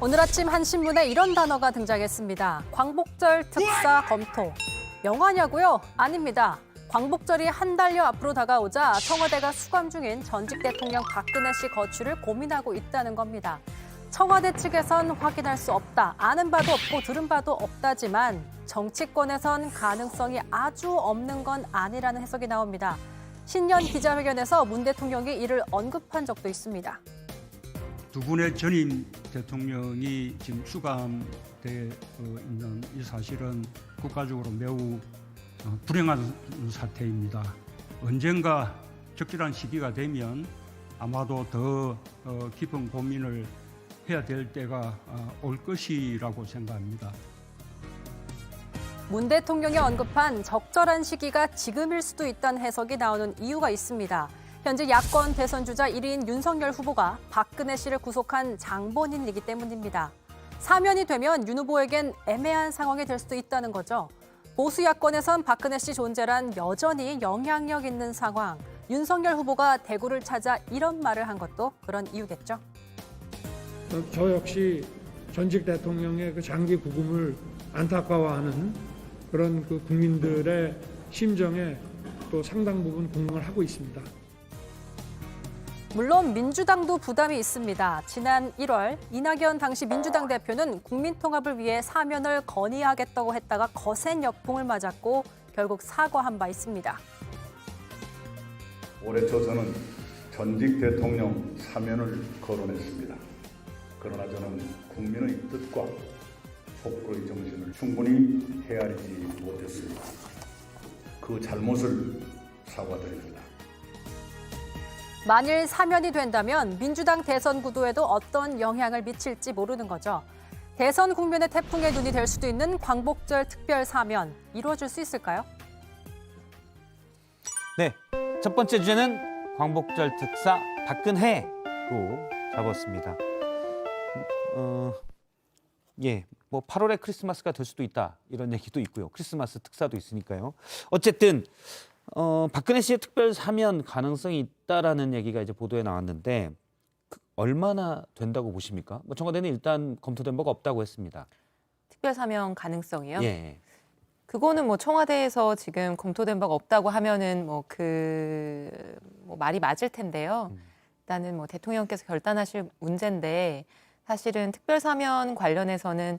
오늘 아침 한 신문에 이런 단어가 등장했습니다. 광복절 특사 검토. 영화냐고요? 아닙니다. 광복절이 한 달여 앞으로 다가오자 청와대가 수감 중인 전직 대통령 박근혜 씨 거취를 고민하고 있다는 겁니다. 청와대 측에선 확인할 수 없다, 아는 바도 없고 들은 바도 없다지만 정치권에선 가능성이 아주 없는 건 아니라는 해석이 나옵니다. 신년 기자회견에서 문 대통령이 이를 언급한 적도 있습니다. 두 분의 전임 대통령이 지금 수감돼 있는 이 사실은 국가적으로 매우 불행한 사태입니다. 언젠가 적절한 시기가 되면 아마도 더 깊은 고민을 해야 될 때가 올 것이라고 생각합니다. 문 대통령이 언급한 적절한 시기가 지금일 수도 있다는 해석이 나오는 이유가 있습니다. 현재 야권 대선 주자 1위인 윤석열 후보가 박근혜 씨를 구속한 장본인이기 때문입니다. 사면이 되면 윤 후보에겐 애매한 상황이 될 수도 있다는 거죠. 보수 야권에선 박근혜 씨 존재란 여전히 영향력 있는 상황. 윤석열 후보가 대구를 찾아 이런 말을 한 것도 그런 이유겠죠. 저 역시 전직 대통령의 그 장기 구금을 안타까워하는 그런 그 국민들의 심정에 또 상당 부분 공감을 하고 있습니다. 물론 민주당도 부담이 있습니다. 지난 1월 이낙연 당시 민주당 대표는 국민통합을 위해 사면을 건의하겠다고 했다가 거센 역풍을 맞았고 결국 사과한 바 있습니다. 올해 초 저는 전직 대통령 사면을 거론했습니다. 그러나 저는 국민의 뜻과 촛불의 정신을 충분히 헤아리지 못했습니다. 그 잘못을 사과드립니다. 만일 사면이 된다면 민주당 대선 구도에도 어떤 영향을 미칠지 모르는 거죠. 대선 국면의 태풍의 눈이 될 수도 있는 광복절 특별 사면 이루어질 수 있을까요? 네, 첫 번째 주제는 광복절 특사 박근혜로 잡았습니다. 뭐 8월에 크리스마스가 될 수도 있다 이런 얘기도 있고요. 크리스마스 특사도 있으니까요. 어쨌든 박근혜 씨의 특별 사면 가능성이 있다라는 얘기가 이제 보도에 나왔는데 얼마나 된다고 보십니까? 뭐 청와대는 일단 검토된 바가 없다고 했습니다. 특별 사면 가능성이요? 예. 그거는 뭐 청와대에서 지금 검토된 바가 없다고 하면은 뭐 말이 맞을 텐데요. 일단은 뭐 대통령께서 결단하실 문제인데 사실은 특별 사면 관련해서는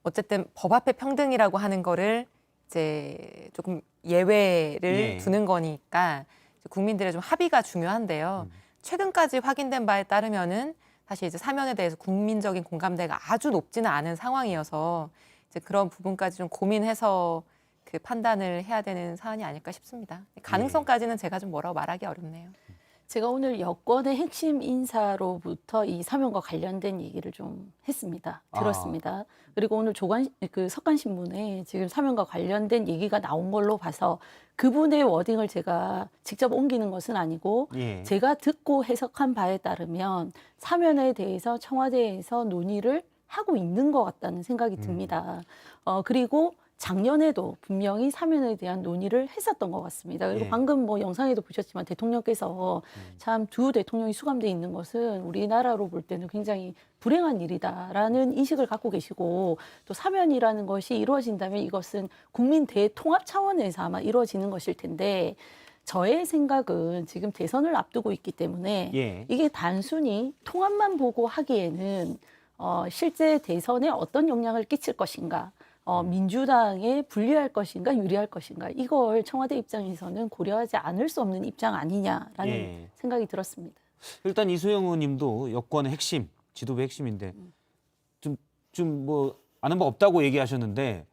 어쨌든 법 앞에 평등이라고 하는 거를 이제 조금 예외를 두는 거니까 국민들의 좀 합의가 중요한데요. 최근까지 확인된 바에 따르면은 사실 이제 사면에 대해서 국민적인 공감대가 아주 높지는 않은 상황이어서 이제 그런 부분까지 좀 고민해서 그 판단을 해야 되는 사안이 아닐까 싶습니다. 가능성까지는 제가 좀 뭐라고 말하기 어렵네요. 제가 오늘 여권의 핵심 인사로부터 이 사면과 관련된 얘기를 좀 들었습니다. 그리고 오늘 석간신문에 지금 사면과 관련된 얘기가 나온 걸로 봐서 그분의 워딩을 제가 직접 옮기는 것은 아니고 제가 듣고 해석한 바에 따르면 사면에 대해서 청와대에서 논의를 하고 있는 것 같다는 생각이 듭니다. 그리고 작년에도 분명히 사면에 대한 논의를 했었던 것 같습니다. 그리고 방금 뭐 영상에도 보셨지만 대통령께서 참 두 대통령이 수감돼 있는 것은 우리나라로 볼 때는 굉장히 불행한 일이다라는 인식을 갖고 계시고 또 사면이라는 것이 이루어진다면 이것은 국민 대통합 차원에서 아마 이루어지는 것일 텐데 저의 생각은 지금 대선을 앞두고 있기 때문에 이게 단순히 통합만 보고 하기에는 실제 대선에 어떤 영향을 끼칠 것인가 민주당에 불리할 것인가 유리할 것인가 이걸 청와대 입장에서는 고려하지 않을 수 없는 입장 아니냐라는 생각이 들었습니다. 일단 이소영 의원님도 여권의 핵심, 지도부의 핵심인데 좀 뭐 아는 바 없다고 얘기하셨는데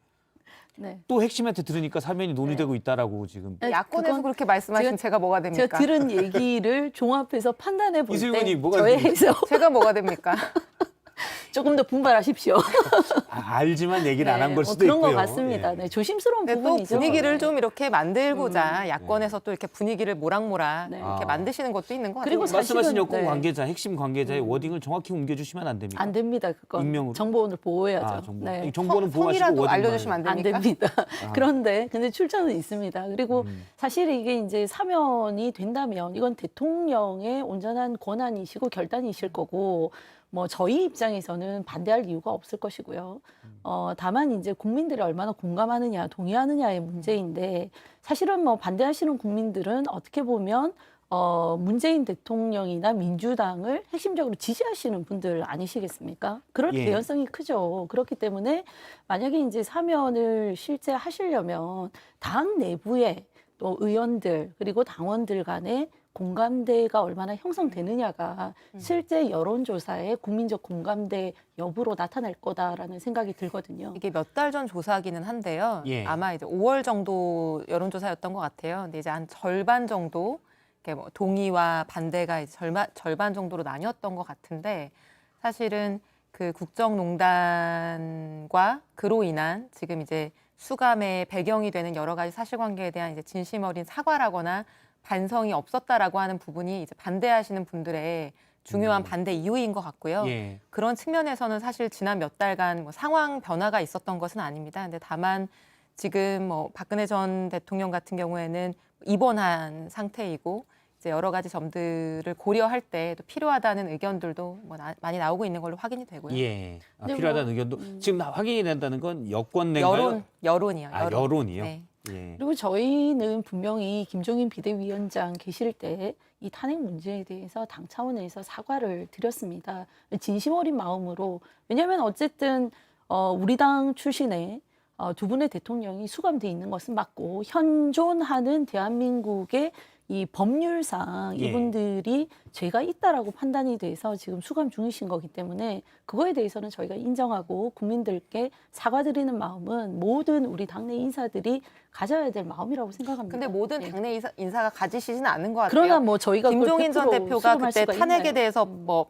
또 핵심한테 들으니까 사면이 논의되고 있다라고 지금. 야권에서 그렇게 말씀하시면 제가 뭐가 됩니까? 제가 들은 얘기를 종합해서 판단해 볼 이소영 때 의원님 뭐가 저의 됩니까? 해석 제가 뭐가 됩니까? 조금 더 분발하십시오. 알지만 얘기를 안 한 걸 수도 그런 있고요. 것 같습니다. 조심스러운 또 부분이죠. 분위기를 좀 이렇게 만들고자 야권에서 또 이렇게 분위기를 모락모락 이렇게 만드시는 것도 있는 것 같아요. 그리고 말씀하신 사실은, 여권 관계자, 핵심 관계자의 워딩을 정확히 옮겨주시면 안 됩니까? 안 됩니다. 그건 익명으로? 정보원을 보호해야죠. 정보. 정보는 보호하시고 성이라도 워딩만. 알려주시면 안 안 됩니까? 됩니다. 근데 출처는 있습니다. 그리고 사실 이게 이제 사면이 된다면 이건 대통령의 온전한 권한이시고 결단이실 거고 뭐 저희 입장에서는 반대할 이유가 없을 것이고요. 다만 이제 국민들이 얼마나 공감하느냐, 동의하느냐의 문제인데 사실은 뭐 반대하시는 국민들은 어떻게 보면 문재인 대통령이나 민주당을 핵심적으로 지지하시는 분들 아니시겠습니까? 그럴 예. 개연성이 크죠. 그렇기 때문에 만약에 이제 사면을 실제 하시려면 당 내부에 또 의원들 그리고 당원들 간에 공감대가 얼마나 형성되느냐가 실제 여론조사의 국민적 공감대 여부로 나타날 거다라는 생각이 들거든요. 이게 몇 달 전 조사기는 한데요. 예. 아마 이제 5월 정도 여론조사였던 것 같아요. 근데 이제 한 절반 정도 이렇게 뭐 동의와 반대가 이제 절반 정도로 나뉘었던 것 같은데 사실은 그 국정농단과 그로 인한 지금 이제 수감의 배경이 되는 여러 가지 사실관계에 대한 이제 진심 어린 사과라거나 반성이 없었다라고 하는 부분이 이제 반대하시는 분들의 중요한 반대 이유인 것 같고요. 예. 그런 측면에서는 사실 지난 몇 달간 뭐 상황 변화가 있었던 것은 아닙니다. 근데 다만 지금 뭐 박근혜 전 대통령 같은 경우에는 입원한 상태이고 이제 여러 가지 점들을 고려할 때 또 필요하다는 의견들도 뭐 많이 나오고 있는 걸로 확인이 되고요. 예. 근데 필요하다는 뭐, 의견도 지금 확인이 된다는 건 여권 내인가요? 여론이요. 아, 여론이요? 네. 예. 그리고 저희는 분명히 김종인 비대위원장 계실 때 이 탄핵 문제에 대해서 당 차원에서 사과를 드렸습니다. 진심 어린 마음으로. 왜냐하면 어쨌든 우리 당 출신의 두 분의 대통령이 수감돼 있는 것은 맞고 현존하는 대한민국의 이 법률상 예. 이분들이 죄가 있다라고 판단이 돼서 지금 수감 중이신 거기 때문에 그거에 대해서는 저희가 인정하고 국민들께 사과드리는 마음은 모든 우리 당내 인사들이 가져야 될 마음이라고 생각합니다. 근데 모든 예. 당내 인사가 가지시지는 않은 것 같아요. 그러나 뭐 저희가 김종인 전 그걸 100% 대표가 수긍할 그때 수가 탄핵에 있나요? 대해서 뭐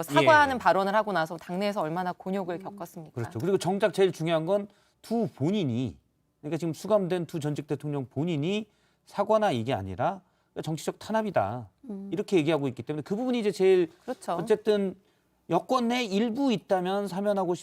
사과하는 예. 발언을 하고 나서 당내에서 얼마나 곤욕을 겪었습니까? 그렇죠. 그리고 정작 제일 중요한 건 두 본인이 그러니까 지금 수감된 두 전직 대통령 본인이 사과나 이게 아니라 정치적 탄압이다. 이렇게 얘기하고 있기 때문에 그 부분이 이제 제일 그렇죠. 어쨌든 여권 내 일부 있다면 사면하고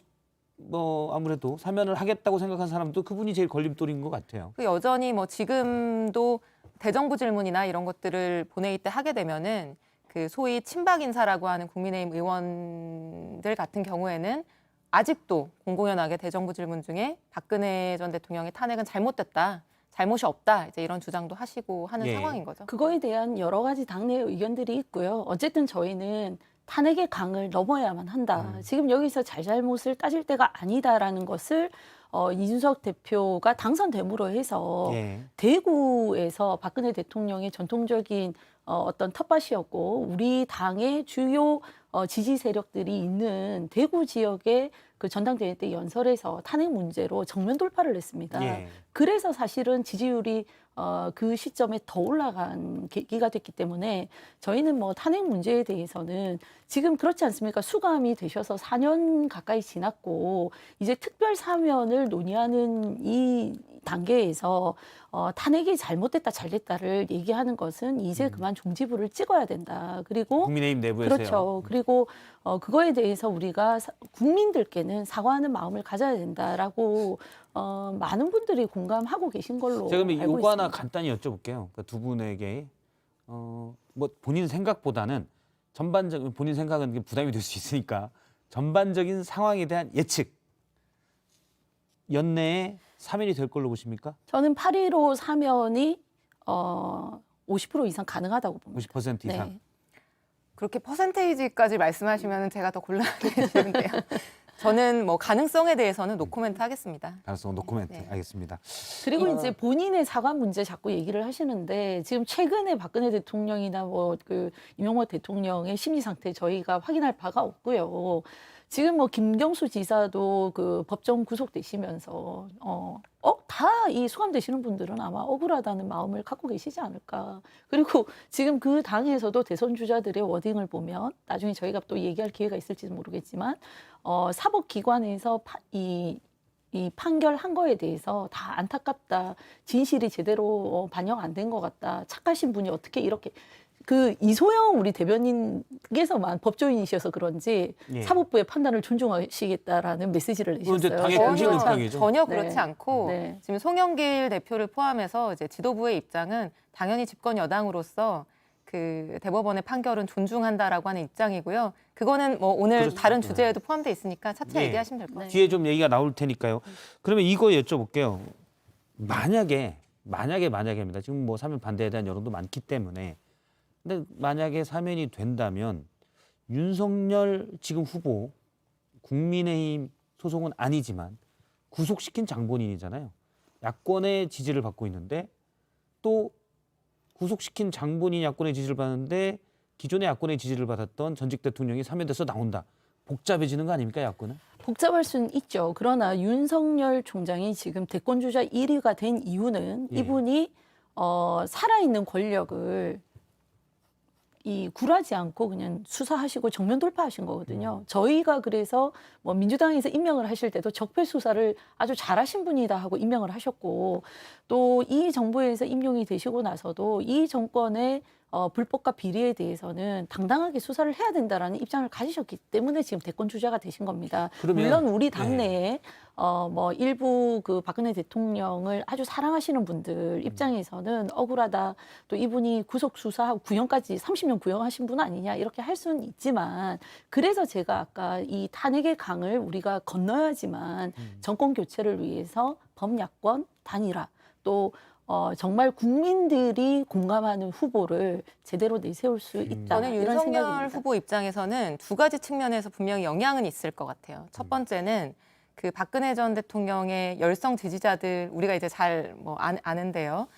뭐 아무래도 사면을 하겠다고 생각한 사람도 그분이 제일 걸림돌인 것 같아요. 그 여전히 뭐 지금도 대정부 질문이나 이런 것들을 본회의 때 하게 되면은 그 소위 친박 인사라고 하는 국민의힘 의원들 같은 경우에는 아직도 공공연하게 대정부 질문 중에 박근혜 전 대통령의 탄핵은 잘못됐다, 잘못이 없다 이제 이런 주장도 하시고 하는 예. 상황인 거죠. 그거에 대한 여러 가지 당내 의견들이 있고요. 어쨌든 저희는 탄핵의 강을 넘어야만 한다. 지금 여기서 잘잘못을 따질 때가 아니다라는 것을 이준석 대표가 당선됨으로 해서 예. 대구에서 박근혜 대통령의 전통적인 어떤 텃밭이었고 우리 당의 주요 지지 세력들이 있는 대구 지역의 그 전당대회 때 연설에서 탄핵 문제로 정면 돌파를 했습니다. 예. 그래서 사실은 지지율이 그 시점에 더 올라간 계기가 됐기 때문에 저희는 뭐 탄핵 문제에 대해서는 지금 그렇지 않습니까? 수감이 되셔서 4년 가까이 지났고 이제 특별 사면을 논의하는 이 단계에서 탄핵이 잘못됐다 잘됐다를 얘기하는 것은 이제 그만 종지부를 찍어야 된다. 그리고 국민의힘 내부에서요. 그렇죠. 그리고 그거에 대해서 우리가 국민들께는 사과하는 마음을 가져야 된다라고 많은 분들이 공감하고 계신 걸로 제가 그럼 알고 요거 하나 있습니다. 간단히 여쭤볼게요. 그러니까 두 분에게 뭐 본인 생각보다는 전반적 본인 생각은 부담이 될 수 있으니까 전반적인 상황에 대한 예측 연내에 사면이 될 걸로 보십니까? 저는 8.15 사면이 50% 이상 가능하다고 봅니다. 50% 이상. 네. 그렇게 퍼센테이지까지 말씀하시면 제가 더 곤란해지는데요. 저는 뭐 가능성에 대해서는 노코멘트 하겠습니다. 가능성 노코멘트. 네. 알겠습니다. 그리고 이제 본인의 사과 문제 자꾸 얘기를 하시는데 지금 최근에 박근혜 대통령이나 뭐 그 이명박 대통령의 심리 상태 저희가 확인할 바가 없고요. 지금 뭐 김경수 지사도 그 법정 구속되시면서 다 이 수감되시는 분들은 아마 억울하다는 마음을 갖고 계시지 않을까. 그리고 지금 그 당에서도 대선 주자들의 워딩을 보면 나중에 저희가 또 얘기할 기회가 있을지는 모르겠지만 사법기관에서 이 판결한 거에 대해서 다 안타깝다. 진실이 제대로 반영 안 된 것 같다. 착하신 분이 어떻게 이렇게 그 이소영 우리 대변인께서만 법조인이셔서 그런지 예. 사법부의 판단을 존중하시겠다라는 메시지를 그건 이제 내셨어요. 당의 공식 의견이죠. 전혀 네. 그렇지 않고 네. 지금 송영길 대표를 포함해서 이제 지도부의 입장은 당연히 집권 여당으로서 그 대법원의 판결은 존중한다라고 하는 입장이고요. 그거는 뭐 오늘 그렇죠. 다른 주제에도 포함되어 있으니까 차차 예. 얘기하시면 될 것 같아요. 뒤에 좀 얘기가 나올 테니까요. 그러면 이거 여쭤볼게요. 만약에입니다. 지금 뭐 사면 반대에 대한 여론도 많기 때문에. 근데 만약에 사면이 된다면 윤석열 지금 후보 국민의힘 소속은 아니지만 구속시킨 장본인이잖아요. 야권의 지지를 받고 있는데 또 구속시킨 장본인이 야권의 지지를 받는데 기존의 야권의 지지를 받았던 전직 대통령이 사면돼서 나온다. 복잡해지는 거 아닙니까, 야권은? 복잡할 수는 있죠. 그러나 윤석열 총장이 지금 대권 주자 1위가 된 이유는 예. 이분이 살아있는 권력을 굴하지 않고 그냥 수사하시고 정면 돌파하신 거거든요. 저희가 그래서 뭐 민주당에서 임명을 하실 때도 적폐 수사를 아주 잘하신 분이다 하고 임명을 하셨고, 또 이 정부에서 임용이 되시고 나서도 이 정권의 불법과 비리에 대해서는 당당하게 수사를 해야 된다라는 입장을 가지셨기 때문에 지금 대권 주자가 되신 겁니다. 그러면- 물론 우리 당내에 뭐 일부 그 박근혜 대통령을 아주 사랑하시는 분들 입장에서는 억울하다. 또 이분이 구속 수사하고 구형까지 30년 구형하신 분 아니냐 이렇게 할 수는 있지만, 그래서 제가 아까 이 탄핵의 강을 우리가 건너야지만 정권 교체를 위해서 범야권 단일화, 또 정말 국민들이 공감하는 후보를 제대로 내세울 수 있다. 저는 이런 윤석열 생각입니다. 후보 입장에서는 두 가지 측면에서 분명히 영향은 있을 것 같아요. 첫 번째는 그 박근혜 전 대통령의 열성 지지자들, 우리가 이제 잘 뭐 아는데요.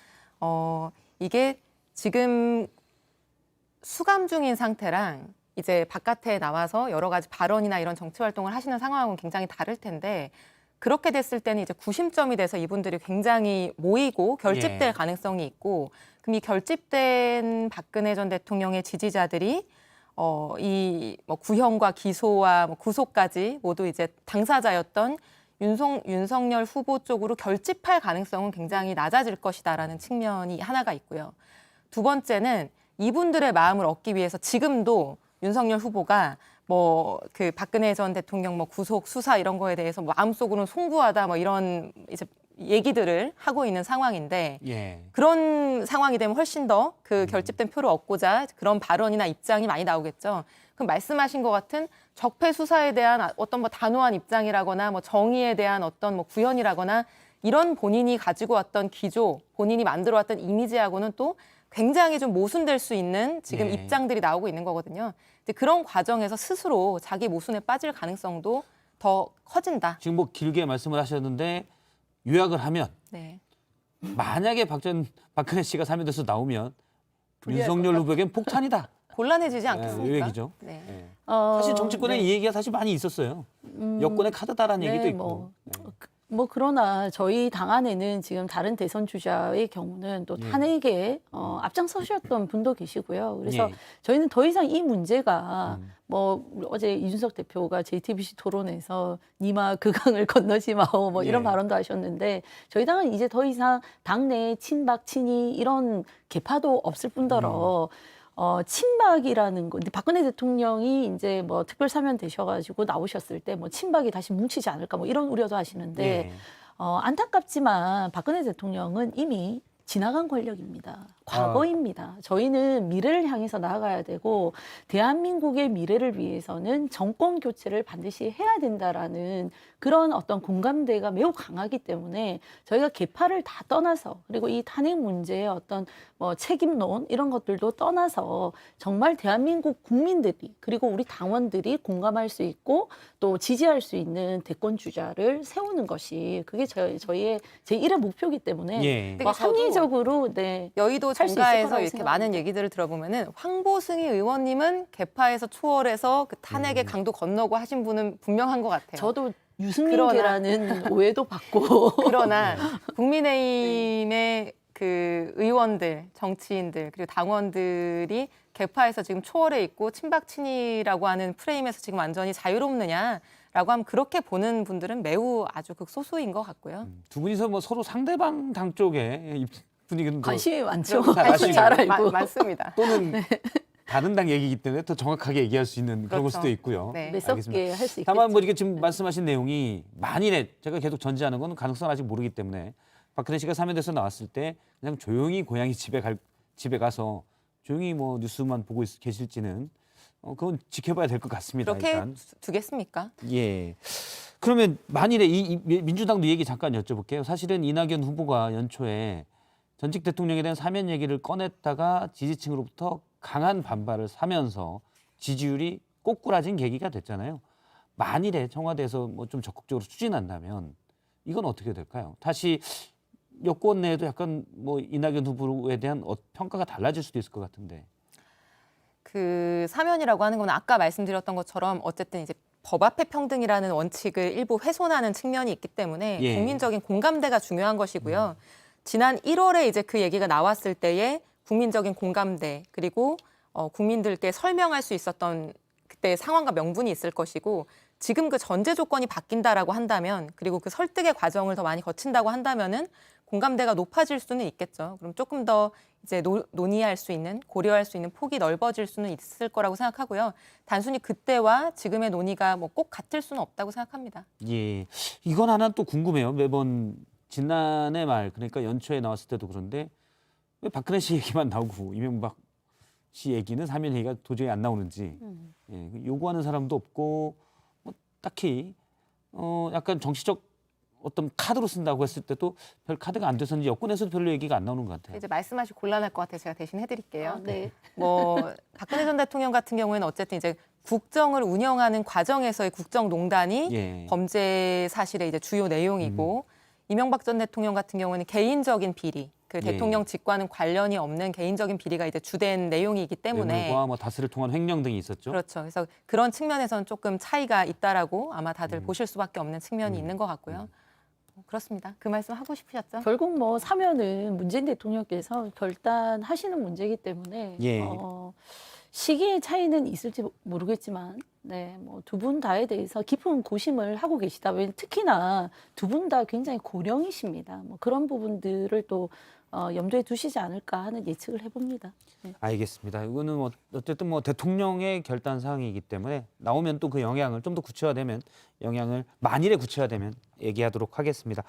이게 지금 수감 중인 상태랑 이제 바깥에 나와서 여러 가지 발언이나 이런 정치 활동을 하시는 상황은 굉장히 다를 텐데, 그렇게 됐을 때는 이제 구심점이 돼서 이분들이 굉장히 모이고 결집될 예. 가능성이 있고, 그럼 이 결집된 박근혜 전 대통령의 지지자들이 이 뭐 구형과 기소와 뭐 구속까지 모두 이제 당사자였던 윤석열 후보 쪽으로 결집할 가능성은 굉장히 낮아질 것이다라는 측면이 하나가 있고요. 두 번째는 이분들의 마음을 얻기 위해서 지금도 윤석열 후보가 뭐 그 박근혜 전 대통령 뭐 구속 수사 이런 거에 대해서 뭐 마음속으로는 송구하다 뭐 이런 이제 얘기들을 하고 있는 상황인데, 예. 그런 상황이 되면 훨씬 더 그 결집된 표를 얻고자 그런 발언이나 입장이 많이 나오겠죠. 그럼 말씀하신 것 같은 적폐 수사에 대한 어떤 뭐 단호한 입장이라거나 뭐 정의에 대한 어떤 뭐 구현이라거나 이런 본인이 가지고 왔던 기조, 본인이 만들어 왔던 이미지하고는 또 굉장히 좀 모순될 수 있는 지금 네. 입장들이 나오고 있는 거거든요. 근데 그런 과정에서 스스로 자기 모순에 빠질 가능성도 더 커진다. 지금 뭐 길게 말씀을 하셨는데 요약을 하면 네. 만약에 박근혜 씨가 사면돼서 나오면 윤석열 후보에겐 폭탄이다. 곤란해지지 이 않겠습니까? 얘기죠. 네. 예. 어, 사실 정치권에 네. 이 얘기가 사실 많이 있었어요. 여권의 카드다라는 네, 얘기도 있고. 뭐, 예. 뭐 그러나 저희 당 안에는 지금 다른 대선 주자의 경우는 또 예. 탄핵에 앞장서셨던 분도 계시고요. 그래서 예. 저희는 더 이상 이 문제가 뭐 어제 이준석 대표가 JTBC 토론에서 니마 그 강을 건너지 마오 뭐 이런 예. 발언도 하셨는데, 저희 당은 이제 더 이상 당내 친박 친이 이런 계파도 없을 뿐더러 친박이라는 거, 근데 박근혜 대통령이 이제 뭐 특별 사면 되셔가지고 나오셨을 때 뭐 친박이 다시 뭉치지 않을까 뭐 이런 우려도 하시는데, 예. 안타깝지만 박근혜 대통령은 이미 지나간 권력입니다. 과거입니다. 저희는 미래를 향해서 나아가야 되고, 대한민국의 미래를 위해서는 정권 교체를 반드시 해야 된다라는 그런 어떤 공감대가 매우 강하기 때문에 저희가 계파를 다 떠나서, 그리고 이 탄핵 문제의 어떤 뭐 책임론 이런 것들도 떠나서 정말 대한민국 국민들이, 그리고 우리 당원들이 공감할 수 있고 또 지지할 수 있는 대권 주자를 세우는 것이, 그게 저희의 제1의 목표이기 때문에 예. 뭐 저도 합리적으로 네. 여의도 할수 있을 정가에서 거라고 이렇게 생각합니다. 많은 얘기들을 들어보면은 황보승희 의원님은 개파에서 초월해서 그 탄핵의 강도 건너고 하신 분은 분명한 것 같아요. 저도 유승민계라는 오해도 받고 그러나 국민의힘의 그 의원들, 정치인들 그리고 당원들이 개파에서 지금 초월해 있고 친박 친이라고 하는 프레임에서 지금 완전히 자유롭느냐라고 하면 그렇게 보는 분들은 매우 아주 극소수인 것 같고요. 두 분이서 뭐 서로 상대방 당 쪽에 분위기는 더 관심이 많죠. 잘 관심 아시고. 잘 알고. 많습니다. 또는 다른 당 얘기이기 때문에 더 정확하게 얘기할 수 있는 그런 걸 그렇죠. 수도 있고요. 네. 매섭게 할 수 있겠죠. 다만 뭐 이렇게 지금 말씀하신 내용이 만일에 제가 계속 전제하는 건 가능성은 아직 모르기 때문에 박근혜 씨가 사면돼서 나왔을 때 그냥 조용히 고향이 집에 가서 조용히 뭐 뉴스만 보고 계실지는 그건 지켜봐야 될 것 같습니다. 그렇게 일단. 두겠습니까? 예. 그러면 만일에 이 민주당도 얘기 잠깐 여쭤볼게요. 사실은 이낙연 후보가 연초에 전직 대통령에 대한 사면 얘기를 꺼냈다가 지지층으로부터 강한 반발을 사면서 지지율이 꼬꾸라진 계기가 됐잖아요. 만일에 청와대에서 뭐 좀 적극적으로 추진한다면 이건 어떻게 될까요? 다시 여권 내에도 약간 뭐 이낙연 후보에 대한 평가가 달라질 수도 있을 것 같은데. 그 사면이라고 하는 건 아까 말씀드렸던 것처럼 어쨌든 이제 법 앞의 평등이라는 원칙을 일부 훼손하는 측면이 있기 때문에 예. 국민적인 공감대가 중요한 것이고요. 지난 1월에 이제 그 얘기가 나왔을 때에 국민적인 공감대 그리고 국민들께 설명할 수 있었던 그때 상황과 명분이 있을 것이고 지금 그 전제 조건이 바뀐다라고 한다면 그리고 그 설득의 과정을 더 많이 거친다고 한다면은 공감대가 높아질 수는 있겠죠. 그럼 조금 더 이제 논의할 수 있는 고려할 수 있는 폭이 넓어질 수는 있을 거라고 생각하고요. 단순히 그때와 지금의 논의가 뭐 꼭 같을 수는 없다고 생각합니다. 예, 이건 하나 또 궁금해요. 매번 지난해 말 그러니까 연초에 나왔을 때도 그런데 왜 박근혜 씨 얘기만 나오고 이명박 씨 얘기는 사면 얘기가 도저히 안 나오는지 예, 요구하는 사람도 없고 뭐 딱히 약간 정치적 어떤 카드로 쓴다고 했을 때도 별 카드가 안 돼서인지 여권에서도 별로 얘기가 안 나오는 것 같아요. 이제 말씀하시 곤란할 것 같아서 제가 대신 해드릴게요. 네. 뭐 박근혜 전 대통령 같은 경우에는 어쨌든 이제 국정을 운영하는 과정에서의 국정농단이 예. 범죄 사실의 이제 주요 내용이고 이명박 전 대통령 같은 경우에는 개인적인 비리, 그 예. 대통령 직과는 관련이 없는 개인적인 비리가 이제 주된 내용이기 때문에 뇌물과 뭐 다스를 통한 횡령 등이 있었죠. 그렇죠. 그래서 그런 측면에서는 조금 차이가 있다라고 아마 다들 보실 수밖에 없는 측면이 있는 것 같고요. 그렇습니다. 그 말씀 하고 싶으셨죠? 결국 뭐 사면은 문재인 대통령께서 결단하시는 문제이기 때문에 예. 시기의 차이는 있을지 모르겠지만 네, 뭐 두 분 다에 대해서 깊은 고심을 하고 계시다. 왜냐면 특히나 두 분 다 굉장히 고령이십니다. 뭐 그런 부분들을 또 염두에 두시지 않을까 하는 예측을 해봅니다. 네. 알겠습니다. 이거는 뭐 어쨌든 뭐 대통령의 결단 사항이기 때문에 나오면 또 그 영향을 좀 더 구체화되면 영향을 만일에 구체화되면 얘기하도록 하겠습니다.